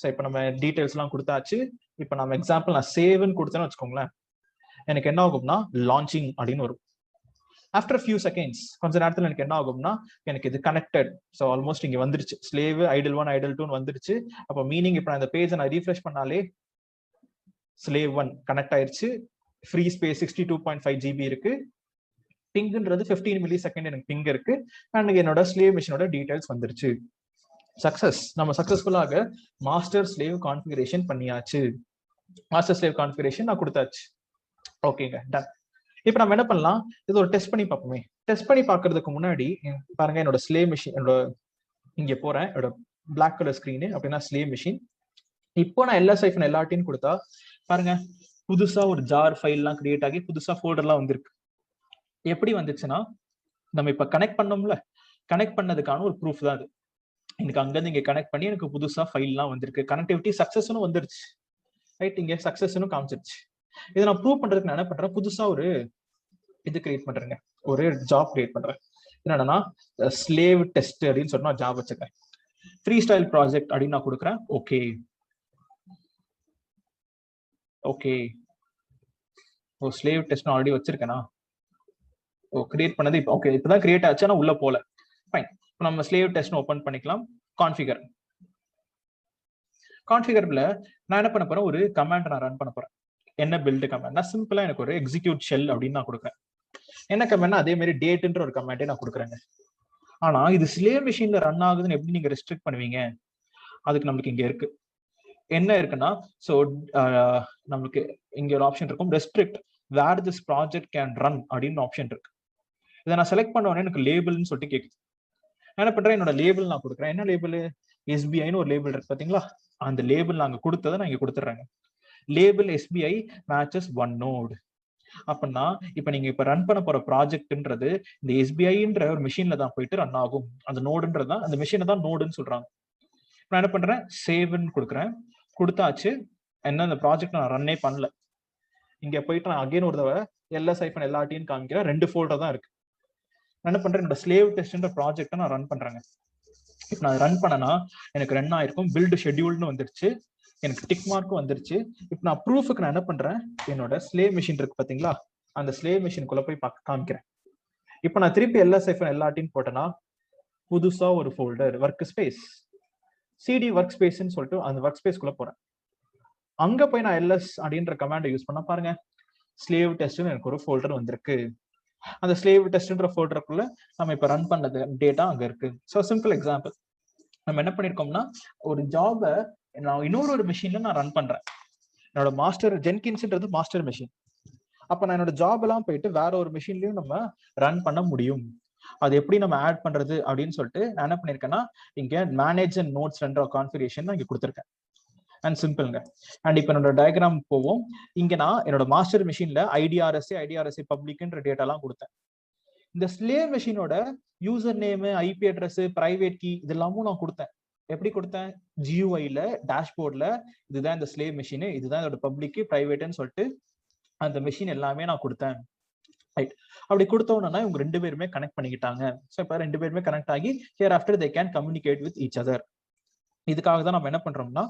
So இப்போ நம்ம டீடைல்ஸ் எல்லாம் கொடுத்தாச்சு. இப்போ நம்ம எக்ஸாம்பிள் நான் சேவ்னு கொடுத்தேன்னு வச்சுக்கோங்களேன், எனக்கு என்ன ஆகும்னா லான்ச்சிங் அப்படின்னு வரும். ஆஃப்டர் ஃபியூ செகண்ட்ஸ், கொஞ்ச நேரத்தில் எனக்கு என்ன ஆகும்னா எனக்கு இது கனெக்டட். ஸோ ஆல்மோஸ்ட் இங்க வந்துருச்சு, ஸ்லேவ் idle 1 idle 2 வந்துருச்சு. அப்போ மீனிங் இப்போ நான் இந்த பேஜை நான் ரீஃப்ரெஷ் பண்ணாலே ஸ்லேவ் 1 கனெக்ட் ஆயிருச்சு. ஃப்ரீ ஸ்பேஸ் 62.5 GB இருக்கு. பிங்க்ன்றது 15 millisecond எனக்கு பிங் இருக்கு. அண்ட் என்னோட ஸ்லேவ் மிஷினோட டீடைல்ஸ் வந்துருச்சு. சக்சஸ். நம்ம சக்சஸ்ஃபுல்லாக மாஸ்டர் ஸ்லேவ் கான்ஃபிகரேஷன் பண்ணியாச்சு. மாஸ்டர் ஸ்லேவ் கான்ஃபிகரேஷன் நான் கொடுத்தாச்சு. ஓகேங்க, டன். இப்ப நம்ம என்ன பண்ணலாம், இது ஒரு டெஸ்ட் பண்ணி பார்ப்போமே. டெஸ்ட் பண்ணி பார்க்கிறதுக்கு முன்னாடி பாருங்க, என்னோட ஸ்லேவ் மெஷின், என்னோட இங்க போறேன், என்னோட பிளாக் கலர் ஸ்கிரீனு அப்படின்னா ஸ்லேவ் மெஷின். இப்போ நான் LS-LRTன்னு கொடுத்தா பாருங்க, புதுசா ஒரு ஜார் ஃபைல்லாம் கிரியேட் ஆகி புதுசா ஃபோல்டர்லாம் வந்திருக்கு. எப்படி வந்துச்சுன்னா, நம்ம இப்ப கனெக்ட் பண்ணோம்ல, கனெக்ட் பண்ணதுக்கான ஒரு ப்ரூஃப் தான் அது. எனக்கு அங்கிருந்து இங்க கனெக்ட் பண்ணி எனக்கு புதுசா ஃபைல்லாம் வந்திருக்கு, கனெக்டிவிட்டி சக்சஸ்னு வந்துருச்சு. ரைட், இங்க சக்சஸ்னு காமிச்சிருச்சு. இதை நான் ப்ரூவ் பண்றதுக்கு நான் என்ன பண்றேன், புதுசா ஒரு இது கிரியேட் பண்றேங்க, ஒரு ஜாப் கிரியேட் பண்றேன். என்னன்னா ஸ்லேவ் டெஸ்ட் அப்படின்னு சொல்லி நான் ஜாப் வச்சிருக்கேன். ஃப்ரீ ஸ்டைல் ப்ராஜெக்ட் அப்படின்னு நான் கொடுக்குறேன். ஓகே ஓகே, ஓ ஸ்லேவ் டெஸ்ட் நான் ஆல்ரெடி வச்சிருக்கேனா, ஓ கிரியேட் பண்ணது இப்போ ஓகே, இப்பதான் கிரியேட் ஆச்சு, ஆனா உள்ள போல. ஃபைன், இப்போ நம்ம ஸ்லேவ் டெஸ்ட் ஓபன் பண்ணிக்கலாம். கான்ஃபிகர், கான்ஃபிகர்ல நான் என்ன பண்ண போறேன், ஒரு கமாண்ட் நான் ரன் பண்ண போறேன். என்ன பில்ட் கமாண்ட், நான் சிம்பிளா எனக்கு ஒரு எக்ஸிக்யூட் ஷெல் அப்படின்னு நான் கொடுக்குறேன். என்ன கமாண்ட், அதே மாதிரி டேட்ன்ற ஒரு கமாண்டே நான் கொடுக்குறேங்க. ஆனா இது ஸ்லேவ் மெஷின்ல ரன் ஆகுதுன்னு எப்படி நீங்க ரெஸ்ட்ரிக்ட் பண்ணுவீங்க, அதுக்கு நம்மளுக்கு இங்க இருக்கு. என்ன இருக்குன்னா, சோ நம்மளுக்கு இங்க ஒரு ஆப்ஷன் இருக்கும், restrict where this project can run அப்படின்னு ஆப்ஷன் இருக்கு. இதை நான் செலக்ட் பண்ண உடனே எனக்கு லேபிள்னு சொல்லிட்டு கேக்குது. என்ன பண்றேன், என்னோட லேபிள் நான் கொடுக்குறேன். என்ன லேபிள், SBIன்னு ஒரு லேபிள் இருக்கு பாத்தீங்களா, அந்த லேபிள் நாங்க கொடுத்ததை நான் இங்க கொடுத்துட்றேங்க. Label SBI matches one node. அப்படின்னா இப்ப நீங்க இப்ப ரன் பண்ண போற ப்ராஜெக்ட்ன்றது இந்த SBIன்ற ஒரு மிஷின்ல தான் போயிட்டு ரன் ஆகும். அந்த நோடுன்றது தான், அந்த மிஷினை தான் நோடுன்னு சொல்றாங்க. நான் என்ன பண்றேன், சேவ்ன்னு கொடுக்குறேன். கொடுத்தாச்சு. என்ன, இந்த ப்ராஜெக்ட் நான் ரன்னே பண்ணல. இங்க போயிட்டு நான் அகைன் ஒரு தடவை LS-LRTன்னு காமிக்கிறேன். 2 ஃபோல்டர் தான் இருக்கு. நான் என்ன பண்றேன், என்னோட ஸ்லேவ் டெஸ்ட்ன்ற ப்ராஜெக்டை நான் ரன் பண்றேங்க. இப்ப நான் ரன் பண்ணனா எனக்கு ரன் ஆயிருக்கும், பில்டு ஷெட்யூல்னு வந்துருச்சு, எனக்கு டிக் மார்க்கும் வந்துருச்சு. இப்ப நான் ப்ரூஃபுக்கு நான் என்ன பண்றேன், என்னோட ஸ்லேவ் மெஷின் இருக்கு பாத்தீங்களா, அந்த ஸ்லேவ் மெஷினுக்குள்ள போய் காமிக்கிறேன். இப்ப நான் திருப்பி LS-LRTன்னு போட்டேன்னா புதுசா ஒரு ஃபோல்டர் ஒர்க் ஸ்பேஸ், CD ஒர்க் ஸ்பேஸ்ன்னு சொல்லிட்டு அந்த ஒர்க் ஸ்பேஸ்க்குள்ள போறேன். அங்க போய் நான் LS அப்படின்ற கமாண்டை யூஸ் பண்ண பாருங்க, ஸ்லேவ் டெஸ்ட்னு எனக்கு ஒரு ஃபோல்டர் வந்திருக்கு. அந்த ஸ்லேவ் டெஸ்ட்ன்ற ஃபோல்டருக்குள்ள நம்ம இப்ப ரன் பண்ணது டேட்டா அங்க இருக்கு. ஸோ சிம்பிள் எக்ஸாம்பிள், நம்ம என்ன பண்ணிருக்கோம்னா, ஒரு ஜாபை நான் இன்னொரு மிஷின்ல நான் ரன் பண்றேன். என்னோட மாஸ்டர் ஜென்கின்ஸ்ன்றது மாஸ்டர் மிஷின். அப்ப நான் என்னோட ஜாப் எல்லாம் போயிட்டு வேற ஒரு மிஷின்லயும் நம்ம ரன் பண்ண முடியும். அது எப்படி நம்ம ஆட் பண்றது அப்படின்னு சொல்லிட்டு நான் என்ன பண்ணிருக்கேன்னா, இங்க மேனேஜ் அண்ட் நோட்ஸ் ரெண்டோ கான்ஃபிகரேஷன் நான் இங்க கொடுத்துருக்கேன். அண்ட் சிம்பிள்ங்க. அண்ட் இப்ப என்னோட டயக்ராம் போவோம். இங்க நான் என்னோட மாஸ்டர் மிஷின்ல IDRSA பப்ளிக்ன்ற டேட்டா எல்லாம் கொடுத்தேன். இந்த ஸ்லேவ் மெஷினோட user name, IP address, private key இதெல்லாமும் நான் கொடுத்தேன். எப்படி கொடுத்தேன், GUIல டேஷ்போர்ட்ல இதுதான் இந்த ஸ்லேவ் மெஷின், இதுதான் இதோட பப்ளிக் பிரைவேட்னு சொல்லிட்டு அந்த மெஷின் எல்லாமே நான் கொடுத்தேன். ரைட், அப்படி கொடுத்தோம்னா இவங்க 2 பேருமே கனெக்ட் பண்ணிக்கிட்டாங்க. ஸோ இப்போ 2 பேருமே கனெக்ட் ஆகி here after they can communicate with each other. இதுக்காக தான் நம்ம என்ன பண்றோம்னா,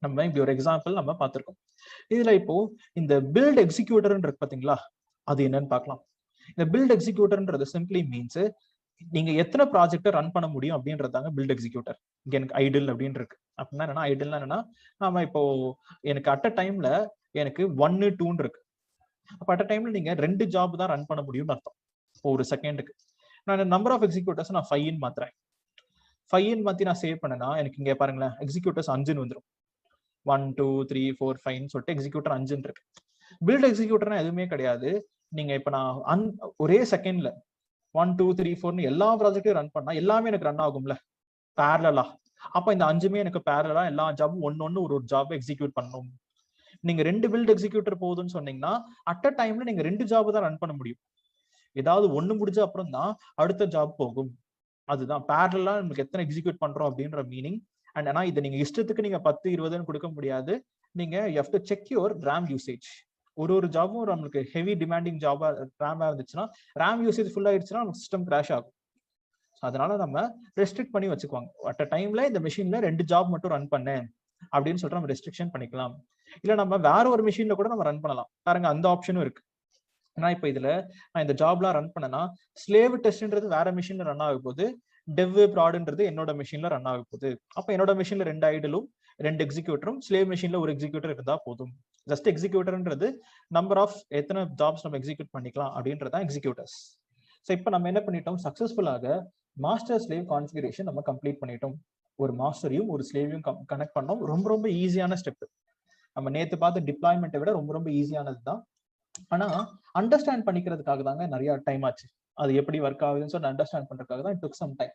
நம்ம இப்படி ஒரு எக்ஸாம்பிள் நம்ம பார்த்திருக்கோம். இதுல இப்போ இந்த பில்ட் எக்ஸிக்யூட்டர்ன்னு இருக்கு பாத்தீங்களா, அது என்னன்னு பார்க்கலாம். இந்த பில்ட் எக்ஸிக்யூட்டர்ன்றது சிம்பிளி மீன்ஸ் நீங்க எத்தனை ப்ராஜெக்டை ரன் பண்ண முடியும் அப்படின்றதாங்க பில்ட் எக்ஸிக்யூட்டர். இங்க எனக்கு ஐடில் அப்படின்னு இருக்கு. அப்படின்னா என்னன்னா, ஐடில்னா என்னன்னா, நாம இப்போ எனக்கு அட் அ டைம்ல எனக்கு 1, 2 இருக்கு. அப்ப அட் அ டைம்ல நீங்க 2 ஜாப் தான் ரன் பண்ண முடியும்னு அர்த்தம் ஒரு செகண்டுக்கு. நான் நம்பர் ஆஃப் எக்ஸிக்யூட்டர்ஸ் நான் 5ன்னு மாத்துறேன். 5ன்னு மாத்தி நான் சேவ் பண்ணனா எனக்கு இங்க பாருங்களேன், எக்ஸிக்யூட்டர்ஸ் 5ன்னு வந்துடும். 1, 2, 3, 4, 5 சொல்லிட்டு எக்ஸிக்யூட்டர் 5 இருக்கு. பில்ட் எக்ஸிக்யூட்டர்னா எதுவுமே கிடையாது. நீங்க இப்ப நான் ஒரே செகண்ட்ல 1, 2, 3, 4 எல்லா ப்ராஜெக்டையும் ரன் பண்ணா எல்லாமே எனக்கு ரன் ஆகும்ல பேரலா. அப்ப இந்த 5மே எனக்கு பேரலா எல்லா ஜாபும் ஒன்னு ஒரு ஜாப் எக்ஸிக்யூட் பண்ணணும். நீங்க 2 பில்ட் எக்ஸிக்யூட்டர் போகுதுன்னு சொன்னீங்கன்னா அட் அ டைம்ல நீங்க 2 ஜாப் தான் ரன் பண்ண முடியும். ஏதாவது ஒண்ணு முடிஞ்ச அப்புறம் தான் அடுத்த ஜாப் போகும். அதுதான் பேரலா நமக்கு எத்தனை எக்ஸிக்யூட் பண்றோம் அப்படின்ற மீனிங். அண்ட் ஆனா இதை நீங்க இஷ்டத்துக்கு நீங்க 10, 20 கொடுக்க முடியாது. நீங்க you have to check your RAM usage. ஒரு ஜாபும் நம்மளுக்கு ஹெவி டிமாண்டிங் ஜாபா RAM இருந்துச்சுன்னா, RAM யூசேஜ் ஃபுல் ஆயிடுச்சுன்னா நம்ம சிஸ்டம் கிராஷ் ஆகும். அதனால நம்ம ரெஸ்ட்ரிக்ட் பண்ணி வச்சுக்குவாங்க. அட் அ டைம்ல இந்த மிஷின்ல 2 ஜாப் மட்டும் ரன் பண்ணேன் அப்படின்னு சொல்லிட்டு நம்ம ரெஸ்ட்ரிக்ஷன் பண்ணிக்கலாம். இல்ல நம்ம வேற ஒரு மிஷின்ல கூட நம்ம ரன் பண்ணலாம். பாருங்க, அந்த ஆப்ஷனும் இருக்கு. ஏன்னா இப்ப இதுல நான் இந்த ஜாப்லாம் ரன் பண்ணனா, ஸ்லேவ் டெஸ்ட்ன்றது வேற மிஷின்ல ரன் ஆக போகுது, டெவ் ப்ராட்ன்றது என்னோட மிஷின்ல ரன் ஆக போகுது. அப்ப என்னோட மிஷின்ல 2 ஐடலும் 2 எக்ஸிக்யூட்டரும், ஸ்லேவ் மிஷின்ல ஒரு எக்ஸிக்யூட்டர் இருந்தா போதும். ஜஸ்ட் எக்ஸிக்யூட்டர்ன்றது நம்பர் ஆஃப் எத்தனை ஜாப்ஸ் நம்ம எக்ஸிக்யூட் பண்ணிக்கலாம் அப்படின்றதான் எக்ஸிக்யூட்டர்ஸ். ஸோ இப்போ நம்ம என்ன பண்ணிட்டோம், சக்சஸ்ஃபுல்லாக மாஸ்டர் ஸ்லேவ் கான்ஃபிகரேஷன் நம்ம கம்ப்ளீட் பண்ணிட்டோம். ஒரு மாஸ்டரையும் ஒரு ஸ்லேவையும் கனெக்ட் பண்ணோம். ரொம்ப ரொம்ப ஈஸியான ஸ்டெப். நம்ம நேத்து பார்த்த டிப்ளாய்மெண்ட்டை விட ரொம்ப ரொம்ப ஈஸியானது தான். ஆனா அண்டர்ஸ்டாண்ட் பண்ணிக்கிறதுக்காக தாங்க நிறைய டைம் ஆச்சு. அது எப்படி ஒர்க் ஆகுதுன்னு சொல்லி அண்டர்ஸ்டாண்ட் பண்றதுக்காக தான் it took some time.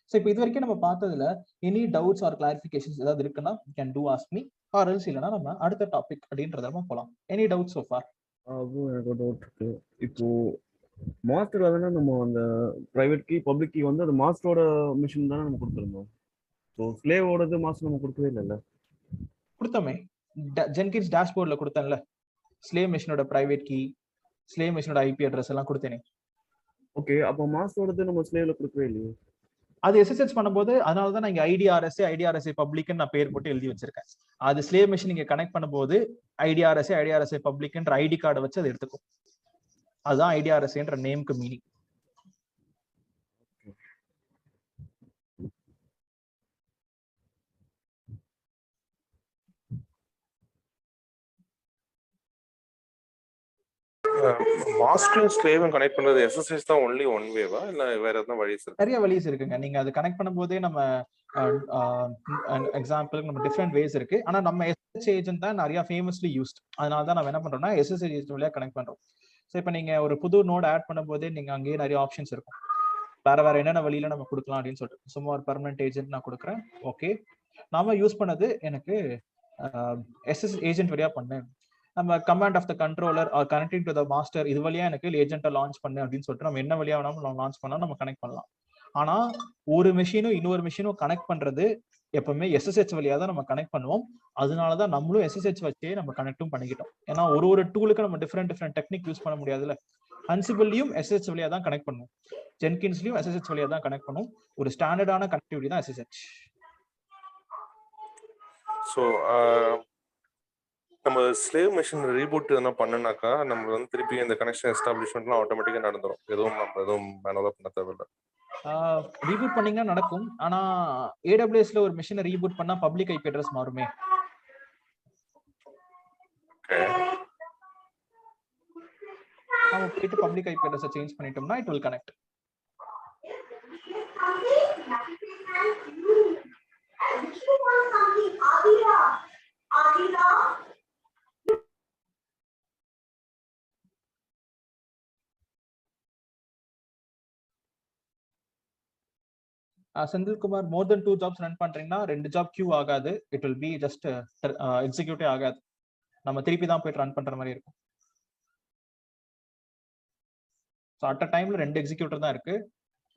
So இப்போ இது வரைக்கும் நம்ம பார்த்ததுல எனி டவுட்ஸ் ஆர் கிளாரிஃபிகேஷன்ஸ் ஏதாவது இருக்குன்னா can do ask me, or else இல்லைன்னா நம்ம அடுத்த டாபிக் அப்படின்றத நம்ம போகலாம். Any doubts so for? அதுவும் எனக்கு ஒரு டவுட் இருக்கு. இப்போ மாஸ்டர் வந்து நம்ம அந்த பிரைவேட் கீ பப்ளிக் கீ வந்து அந்த மாஸ்டரோட மிஷின் தானே நம்ம கொடுத்துருந்தோம். ஸோ ஸ்லேவோடது மாஸ்டர் நம்ம கொடுக்கவே இல்லைல்ல? கொடுத்தோமே, ஜென்கின்ஸ் டேஷ்போர்ட்ல கொடுத்தேன்ல, ஸ்லேவ் மிஷினோட பிரைவேட் கீ, ஸ்லேவ் மிஷினோட ஐபி அட்ரஸ் எல்லாம் கொடுத்தேனே. ஓகே, அப்போ மாஸ்டரோடது நம்ம ஸ்லேவ்ல கொடுக்கவே இல்லையே. அது எஸ்எஸ்ஹெச் பண்ணும்போது அதனால தான் நான் இங்க ஐடிஆர்எஸ்ஏ பப்ளிக்னு நான் பேர் போட்டு எழுதி வச்சிருக்கேன். அது ஸ்லேவ் மிஷின் நீங்க கனெக்ட் பண்ணும்போது ஐடிஆர்எஸ்ஏ பப்ளிக்ன்ற ஐடி கார்டை வச்சு அது எடுத்துக்கும். அதுதான் ஐடிஆர்எஸ்ஏன்ற நேம்க்கு மீனிங். மாஸ்டர் ஸ்லேவும் கனெக்ட் பண்றது எஸ்எஸ்ஹெச் தான் ஒன்லி ஒன் வேவா இல்ல வேற எதுவும் வழிஸ் இருக்கு? நிறைய வழிஸ் இருக்குங்க. நீங்க அது கனெக்ட் பண்ணும்போதே நம்ம எக்ஸாம்பிளுக்கு நம்ம டிஃப்ரெண்ட் வேஸ் இருக்கு. ஆனா நம்ம எஸ்எஸ்ஹெச் ஏஜென்ட் தான் நிறைய ஃபேமஸ்லி யூஸ்ட். அதனால தான் நம்ம என்ன பண்றோம்னா எஸ்எஸ்ஹெச் ஏஜென்ட் வழியா கனெக்ட் பண்றோம். ஸோ இப்போ நீங்க ஒரு புது நோட் ஆட் பண்ணும்போதே நீங்க அங்கேயே நிறைய ஆப்ஷன்ஸ் இருக்கும். வேற என்னென்ன வழியில நம்ம கொடுக்கலாம் அப்படின்னு சொல்லிட்டு சும்மா ஒரு பெர்மனன்ட் ஏஜென்ட் நான் கொடுக்குறேன். ஓகே, நாம யூஸ் பண்ணது எனக்கு எஸ்எஸ் ஏஜென்ட் வழியா பண்ணேன். நம்ம command of the controller are connecting to the master இது வழியா எனக்கு ஏஜென்ட்டை லான்ச் பண்ணு அப்படின்னு சொல்லிட்டு நம்ம என்ன வழியா வேணாலும் லான்ச் பண்ணா நம்ம கனெக்ட் பண்ணலாம். ஆனா ஒரு மிஷினும் இன்னொரு மிஷினும் கனெக்ட் பண்றது எப்பவுமே எஸ்எஸ்ஹெச் வழியா தான் நம்ம கனெக்ட் பண்ணுவோம். அதனாலதான் நம்மளும் எஸ்எஸ்ஹெச் வச்சே நம்ம கனெக்டும் பண்ணிக்கிட்டோம். ஏன்னா ஒரு டூலுக்கு நம்ம டிஃப்ரெண்ட் டெக்னிக் யூஸ் பண்ண முடியாதுல்ல. அன்சிபிள்லயும் எஸ்எஸ்ஹெச் வழியா தான் கனெக்ட் பண்ணுவோம், ஜென்கின்ஸ்லயும் எஸ்எஸ்ஹெச் வழியா தான் கனெக்ட் பண்ணுவோம். ஒரு ஸ்டாண்டர்டான கனெக்டிவிட்டி தான் எஸ்எஸ்ஹெச். ஸோ நம்ம ஸ்லேவ் மிஷின் ரீபூட் எதனா பண்ணனாக்கா நம்ம வந்து திருப்பி இந்த கனெக்ஷன் எஸ்டாப்ளிஷ்மெண்ட்லாம் ஆட்டோமேட்டிக்காக நடந்துடும். எதுவும் மேனுவலாக பண்ண தேவையில்லை. ரீபூட் பண்ணீங்கன்னா நடக்கும். ஆனா ஏடபிள்யூஎஸ்ல ஒரு மிஷினை ரீபூட் பண்ணா பப்ளிக் ஐபி அட்ரஸ் மாறுமே. நம்ம போயிட்டு பப்ளிக் ஐபி அட்ரஸ் சேஞ்ச் பண்ணிட்டோம்னா it will connect. Senthilkumar, more then 2 jobs run பண்றீங்கன்னா 2 ஜாப் கியூ ஆகாது. இட் வில் பி ஜஸ்ட் எக்ஸிக்யூட்டே ஆகாது. நம்ம திருப்பி தான் போயிட்டு ரன் பண்ற மாதிரி இருக்கும். ஸோ அட் அ டைம்ல 2 எக்ஸிக்யூட்டர் தான் இருக்கு.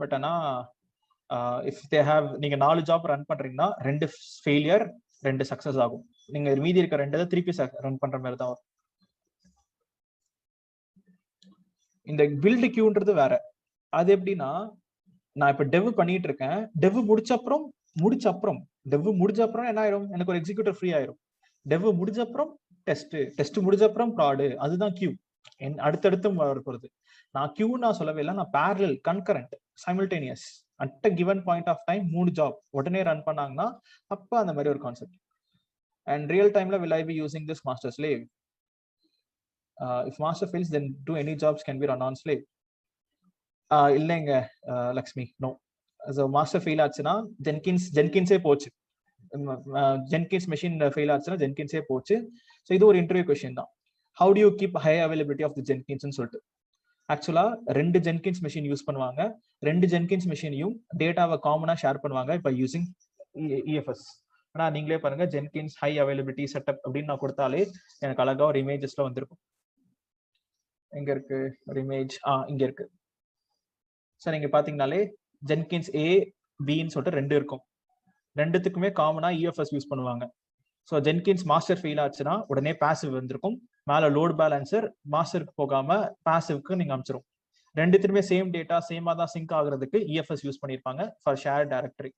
பட் ஆனா இஃப் தே ஹேவ் நீங்க 4 ஜாப் ரன் பண்றீங்கன்னா 2 ஃபெயிலியர் 2 சக்சஸ் ஆகும். நீங்க மீதி இருக்க 2 திருப்பி ரன் பண்ற மாதிரி தான் வரும். இந்த பில்டு கியூன்றது வேற. அது எப்படின்னா, நான் இப்ப டெவ் பண்ணிட்டு இருக்கேன். டெவ் முடிச்ச அப்புறம் என்ன ஆயிரும், எனக்கு ஒரு எக்ஸிக்யூட்டர் ஃப்ரீ ஆயிரும். டெவ் முடிஞ்ச அப்புறம் டெஸ்ட் முடிஞ்ச அப்புறம் ப்ராடு, அதுதான் கியூ. அடுத்தடுத்து வரப்போறது. நான் கியூ நான் சொல்லவே இல்லை, நான் parallel, concurrent, simultaneous at a given point of time 3 job உடனே ரன் பண்ணாங்கன்னா அப்ப அந்த மாதிரி ஒரு கான்செப்ட். அண்ட் ரியல் டைம்ல will I be using this master slave? If master fails, then do any jobs can be run on slave? இல்லைங்க Lakshmi, no. Master fail ஆச்சுன்னா ஜென்கின்ஸே போச்சு. ஜென்கின்ஸ் மெஷின் ஃபெயில் ஆச்சுன்னா ஜென்கின்ஸே போச்சு. ஸோ இது ஒரு இன்டர்வியூ கொஸ்டின் தான். How do you keep high availability of the Jenkins சொல்லிட்டு. ஆக்சுவலா 2 ஜென்கின்ஸ் மெஷின் யூஸ் பண்ணுவாங்க. 2 ஜென்கின்ஸ் மெஷினையும் டேட்டாவை காமனா ஷேர் பண்ணுவாங்க பை யூசிங் இஎஃப்எஸ். ஆனா நீங்களே பாருங்க, ஜென்கின்ஸ் ஹை அவைலபிலிட்டி செட்டப் அப்படின்னு நான் கொடுத்தாலே எனக்கு அழகா ஒரு இமேஜஸ்ல வந்திருக்கும். எங்க இருக்கு ஒரு இமேஜ்? இங்க இருக்கு. சார் நீங்க பாத்தீங்கன்னாலே ஜென்கின்ஸ் ஏ பின்னு சொல்லிட்டு 2 இருக்கும். 2த்துக்குமே காமனா இஎஃப்எஸ் யூஸ் பண்ணுவாங்க. ஸோ ஜென்கின்ஸ் மாஸ்டர் ஃபெயில் ஆச்சுன்னா உடனே பாசிவ் வந்திருக்கும். மேல லோட் பேலன்சர் மாஸ்டருக்கு போகாம பாசிவ்க்கு நீங்க அனுப்பிச்சிரும். 2த்துமே சேம் டேட்டா சேமா தான் சிங்க் ஆகுறதுக்கு இஎஃப்எஸ் யூஸ் பண்ணிருப்பாங்க for share directory.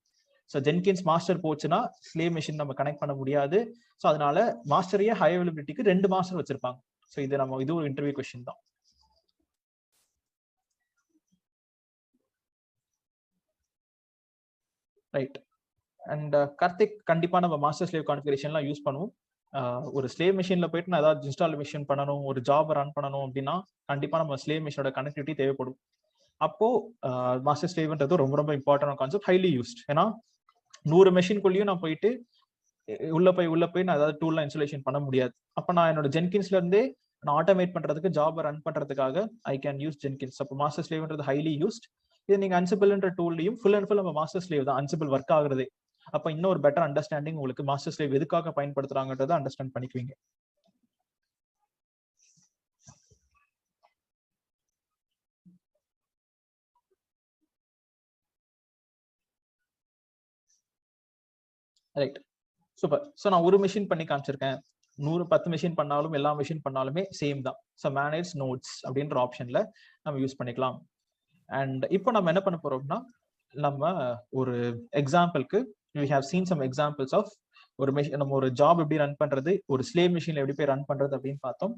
So Jenkins master போச்சுன்னா ஸ்லேவ் மெஷின் நம்ம கனெக்ட் பண்ண முடியாது. ஸோ அதனால மாஸ்டரையே ஹை அவைலபிலிட்டிக்கு 2 மாஸ்டர் வச்சிருப்பாங்க. ஸோ இது ஒரு இன்டர்வியூ கொஸ்டின் தான். ரைட். அண்ட் கார்த்திக், கண்டிப்பா நம்ம மாஸ்டர் ஸ்லேவ் கான்ஃபிகரேஷன்லாம் யூஸ் பண்ணுவோம். ஒரு ஸ்லேவ் மிஷின்ல போயிட்டு நான் ஏதாவது இன்ஸ்டாலேஷன் பண்ணணும், ஒரு ஜாப் ரன் பண்ணணும் அப்படின்னா கண்டிப்பா நம்ம ஸ்லேவ் மிஷினோட கனெக்டிவிட்டி தேவைப்படும். அப்போ மாஸ்டர் ஸ்லேவ்ன்றது ரொம்ப ரொம்ப இம்பார்ட்டன்ட் கான்செப்ட், ஹைலி யூஸ்ட். ஏன்னா 100 மெஷின்குள்ளேயும் நான் போயிட்டு உள்ள போய் நான் ஏதாவது டூல்லாம் இன்ஸ்டாலேஷன் பண்ண முடியாது. அப்ப நான் என்னோட ஜென்கின்ஸ்ல இருந்தே நான் ஆட்டோமேட் பண்றதுக்கு ஜாப் ரன் பண்றதுக்காக ஐ கேன் யூஸ் ஜென்கின்ஸ். அப்போ மாஸ்டர் ஸ்லேவ்ன்றது ஹைலி யூஸ்ட். இது நீங்க அன்சிபிள்ன்ற டூல்லையும் ஃபுல் அண்ட் ஃபுல் நம்ம மாஸ்டர் ஸ்லேவ் தான் அன்சிபிள் ஒர்க் ஆகுறதே. அப்ப இன்னொரு பெட்டர் அண்டர்ஸ்டாண்டிங் உங்களுக்கு மாஸ்டர் ஸ்லேவ் எதுக்காக பயன்படுத்துறாங்கன்றதை அண்டர்ஸ்டாண்ட் பண்ணிக்குவீங்க. Right, super. ஸோ நான் ஒரு மிஷின் பண்ணி காமிச்சிருக்கேன். 10 மிஷின் பண்ணாலும் எல்லா மிஷின் பண்ணாலுமே சேம் தான். ஸோ மேனேஜ் நோட்ஸ் அப்படின்ற ஆப்ஷன்ல நம்ம யூஸ் பண்ணிக்கலாம். அண்ட் இப்போ நம்ம என்ன பண்ண போறோம்னா, நம்ம ஒரு எக்ஸாம்பிளுக்கு we have seen some examples of ஒரு மிஷின், நம்ம ஒரு ஜாப் எப்படி ரன் பண்றது, ஒரு ஸ்லேவ் மிஷின்ல எப்படி போய் ரன் பண்றது அப்படின்னு பார்த்தோம்.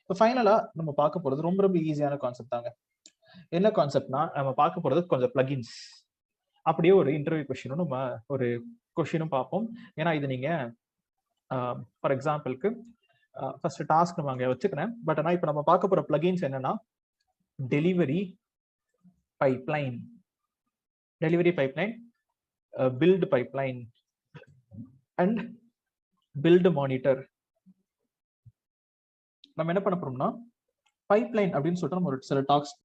இப்போ ஃபைனலா நம்ம பார்க்க போறது ரொம்ப ரொம்ப ஈஸியான கான்செப்ட் தாங்க. என்ன கான்செப்ட்னா, நம்ம பார்க்க போறது கொஞ்சம் பிளகின்ஸ். அப்படியே ஒரு இன்டர்வியூ கொஸ்டினும் நம்ம ஒரு கொஸ்டினும் பார்ப்போம். ஏன்னா இது நீங்க ஃபார் எக்ஸாம்பிளுக்கு ஃபர்ஸ்ட் டாஸ்க் நம்ம அங்கே வச்சுக்கிறேன். பட் ஆனால் இப்போ நம்ம பார்க்க போற பிளகின்ஸ் என்னன்னா, delivery pipeline, build pipeline and build monitor. நம்ம என்ன பண்ண போறோம்னா, பைப்லைன் அப்படின்னு சொல்லிட்டு நம்ம ஒரு சில டாஸ்க்